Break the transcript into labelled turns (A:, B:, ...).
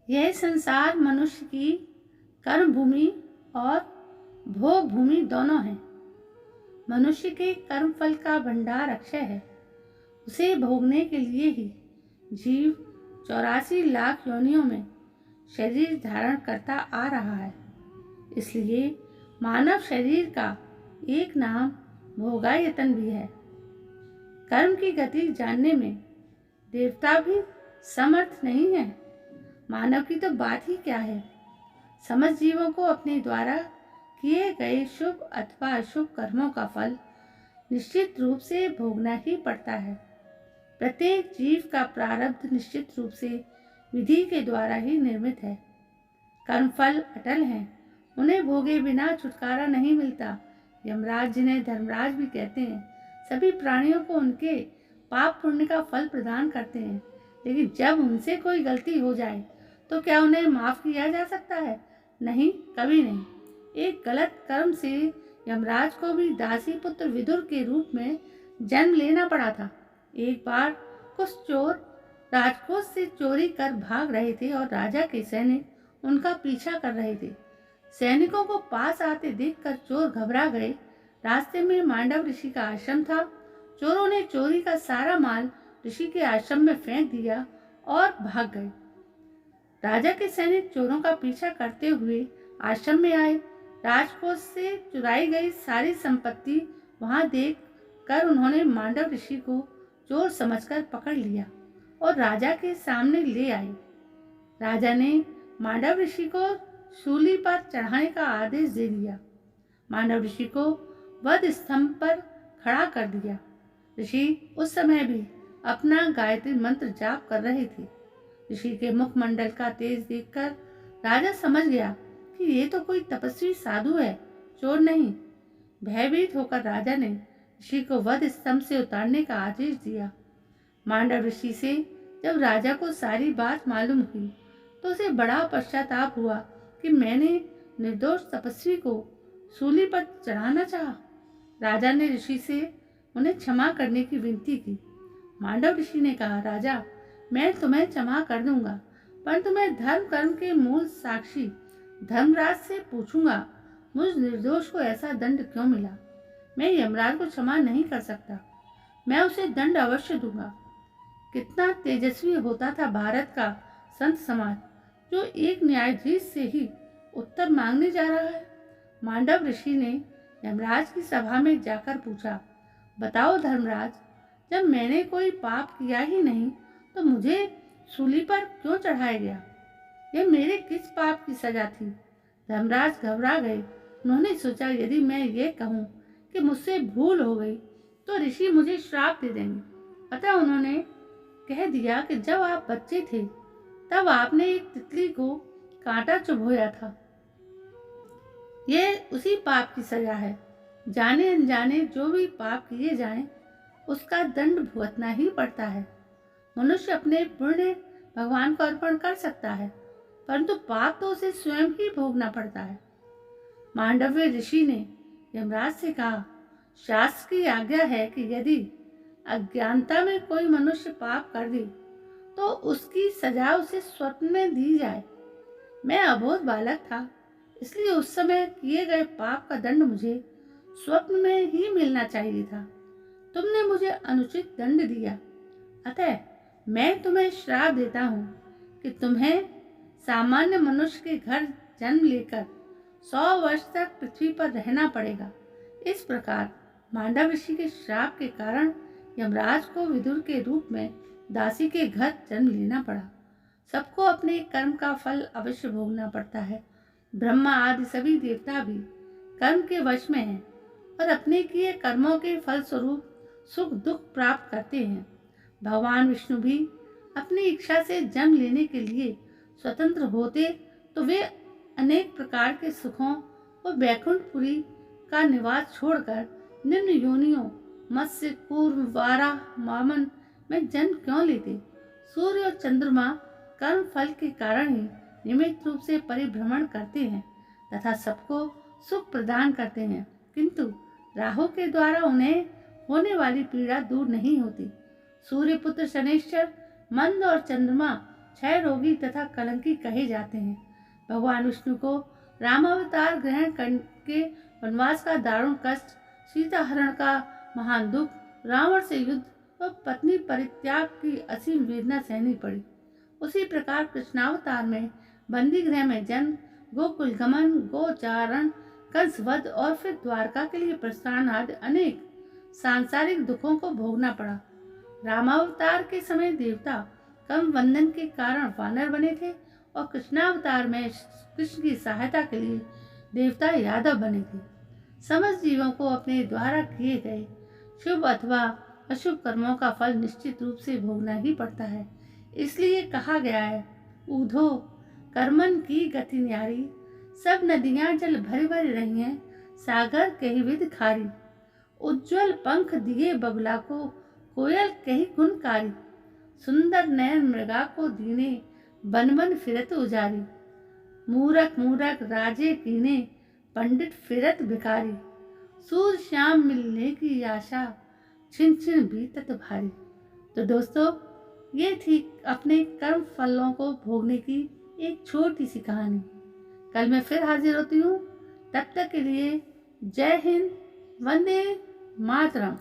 A: यह संसार मनुष्य की कर्म भूमि और भोग भूमि दोनों है। मनुष्य के कर्म फल का भंडार अक्षय है। उसे भोगने के लिए ही जीव 84 लाख योनियों में शरीर धारण करता आ रहा है। इसलिए मानव शरीर का एक नाम भोगायतन भी है। कर्म की गति जानने में देवता भी समर्थ नहीं है। मानव की तो बात ही क्या है। समस्त जीवों को अपने द्वारा किए गए शुभ अथवा अशुभ कर्मों का फल निश्चित रूप से भोगना ही पड़ता है। प्रत्येक जीव का प्रारब्ध निश्चित रूप से विधि के द्वारा ही निर्मित है। कर्म फल अटल हैं, उन्हें भोगे बिना छुटकारा नहीं मिलता। यमराज, जिन्हें धर्मराज भी कहते हैं, सभी प्राणियों को उनके पाप पुण्य का फल प्रदान करते हैं। लेकिन जब उनसे कोई गलती हो जाए तो क्या उन्हें माफ किया जा सकता है? नहीं, कभी नहीं। एक गलत कर्म से यमराज को भी दासी पुत्र विदुर के रूप में जन्म लेना पड़ा था। एक बार कुछ चोर राजकोष से चोरी कर भाग रहे थे और राजा के सैनिक उनका पीछा कर रहे थे। सैनिकों को पास आते देखकर चोर घबरा गए। रास्ते में मांडव ऋषि का आश्रम था। चोरों ने चोरी का सारा माल ऋषि के आश्रम में फेंक दिया और भाग गए। राजा के सैनिक चोरों का पीछा करते हुए आश्रम में आए। राजकोष से चुराई गई सारी संपत्ति वहां देख कर उन्होंने मांडव ऋषि को चोर समझकर पकड़ लिया और राजा के सामने ले आए। राजा ने मांडव ऋषि को शूली पर चढ़ाने का आदेश दे दिया। मांडव ऋषि को वध स्तंभ पर खड़ा कर दिया। ऋषि उस समय भी अपना गायत्री मंत्र जाप कर रहे थे। ऋषि के मुखमंडल का तेज देखकर राजा समझ गया कि ये तो कोई तपस्वी साधु है, चोर नहीं। भयभीत होकर राजा ने ऋषि को वध स्तंभ से उतारने का आदेश दिया। मांडव ऋषि से जब राजा को सारी बात मालूम हुई तो उसे बड़ा पश्चाताप हुआ कि मैंने निर्दोष तपस्वी को सूली पर चढ़ाना चाहा। राजा ने ऋषि से उन्हें क्षमा करने की विनती की। मांडव ऋषि ने कहा, राजा, मैं तुम्हें क्षमा कर दूंगा, परंतु मैं धर्म कर्म के मूल साक्षी धर्मराज से पूछूंगा, मुझ निर्दोष को ऐसा दंड क्यों मिला। मैं यमराज को क्षमा नहीं कर सकता, मैं उसे दंड अवश्य दूंगा। कितना तेजस्वी होता था भारत का संत समाज, जो एक न्यायाधीश से ही उत्तर मांगने जा रहा है। मांडव ऋषि ने यमराज की सभा में जाकर पूछा, बताओ धर्मराज, जब मैंने कोई पाप किया ही नहीं तो मुझे सूली पर क्यों चढ़ाया गया? यह मेरे किस पाप की सजा थी? धर्मराज घबरा गए। उन्होंने सोचा, यदि मैं ये कहूँ कि मुझसे भूल हो गई तो ऋषि मुझे श्राप दे देंगे। अतः उन्होंने कह दिया कि जब आप बच्चे थे तब आपने एक तितली को कांटा चुभोया था। ये उसी पाप की सजा है। जाने अनजाने जो भी पाप किए जाएं, उसका दंड भुगतना ही पड़ता है। मनुष्य अपने पुण्य भगवान को अर्पण कर सकता है, परंतु पाप तो उसे स्वयं ही भोगना पड़ता है। मांडव्य ऋषि ने यमराज से कहा, शास्त्र की आज्ञा है कि यदि अज्ञानता में कोई मनुष्य पाप कर दे तो उसकी सजा उसे स्वप्न में दी जाए। मैं अबोध बालक था, इसलिए उस समय किए गए पाप का दंड मुझे स्वप्न में ही मिलना चाहिए था। तुमने मुझे अनुचित दंड दिया, अतः मैं तुम्हें श्राप देता हूँ कि तुम्हें सामान्य मनुष्य के घर जन्म लेकर 100 वर्ष तक पृथ्वी पर रहना पड़ेगा। इस प्रकार मांडव ऋषि के श्राप के कारण यमराज को विदुर के रूप में दासी के घर जन्म लेना पड़ा। सबको अपने कर्म का फल अवश्य भोगना पड़ता है। ब्रह्मा आदि सभी देवता भी कर्म के वश में हैं और अपने किए कर्मों के फल स्वरूप सुख दुख प्राप्त करते हैं। भगवान विष्णु भी अपनी इच्छा से जन्म लेने के लिए स्वतंत्र होते तो वे अनेक प्रकार के सुखों और वैकुंठपुरी का निवास छोड़कर निम्न योनियों मत्स्य, कूर्म, वाराह, वामन में जन्म क्यों लेते? सूर्य और चंद्रमा कर्म फल के कारण ही नियमित रूप से परिभ्रमण करते हैं तथा सबको सुख प्रदान करते हैं, किंतु राहु के द्वारा उन्हें होने वाली पीड़ा दूर नहीं होती। सूर्य पुत्र शनैश्चर, मंद और चंद्रमा क्षय रोगी तथा कलंकी कहे जाते हैं। भगवान विष्णु को रामावतार ग्रहण करके वनवास का दारुण कष्ट, सीता हरण का महान दुख, रावण से युद्ध और पत्नी परित्याग की असीम वेदना सहनी पड़ी। उसी प्रकार कृष्णावतार में बंदी गृह में जन्म, गोकुल गमन, गोचारण, कंसवध और फिर द्वारका के लिए प्रस्थान आदि अनेक सांसारिक दुखों को भोगना पड़ा। रामावतार के समय देवता कर्म बंधन के कारण वानर बने थे और कृष्णावतार में कृष्ण की सहायता के लिए देवता यादव बने थे। समस्त जीवों को अपने द्वारा किए गए शुभ अथवा अशुभ कर्मों का फल निश्चित रूप से भोगना ही पड़ता है। इसलिए कहा गया है, ऊधो कर्मन की गति न्यारी, सब नदियां जल भरी भरी रही हैं, सागर कही विध खारी। उज्ज्वल पंख दिए बगुला को, कोयल कही गुणकारी। सुंदर नयन मृगा को दीने, बन बन फिरत उजारी। मूरख मूरख राजे कीने, पंडित फिरत भिखारी। सूर श्याम मिलने की आशा, छिन छिन बीतत भारी। तो दोस्तों, ये थी अपने कर्म फलों को भोगने की एक छोटी सी कहानी। कल मैं फिर हाजिर होती हूँ। तब तक के लिए जय हिंद, वंदे मातरम।